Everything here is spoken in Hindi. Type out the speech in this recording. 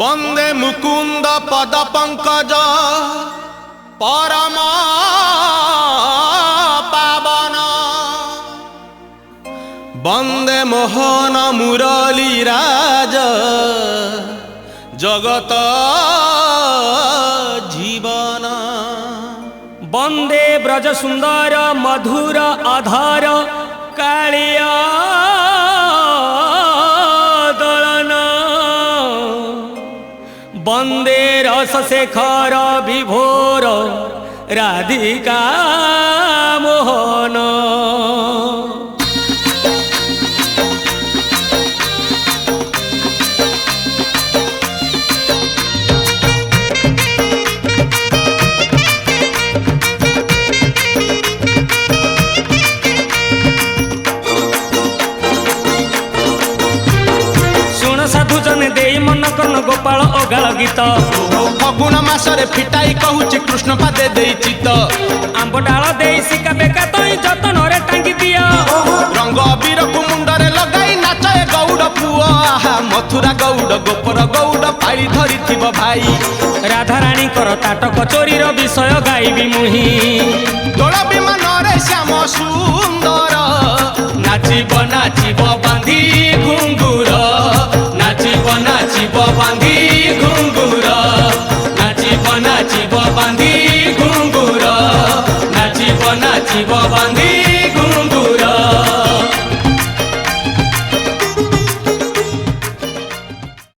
বন্দে মুকুন্দ পদ পঙ্কজ পরম পাবন বন্দে মোহন মুরলী রাজ জগত জীবন বন্দে ব্রজ সুন্দর মধুর অধর কালিয়া দলন বন্দে রস শেখর বিভোর রাধিকা মোহন मन कर्ण गोपाल अगाल गीत फगुण मासरे फिटाई कहूची कृष्ण पादे देई चित आंब डाल देई सिका बेका तई जतन रे टांगी दिया रंग अबीर को मुंडरे लगाई नाचे गौड़ पुआ मथुरा गौड़ गोपर गौड़ पाड़ी धरी थिब भाई राधा रानी कर ताटक चोरी रो विषय गाइबी मुही तोळ विमान रे श्याम सुंदर नाचिब नाचिब बांधी घुंगुर नाचिब नाचिब बांधी घुंगुर नाचिब नाचिब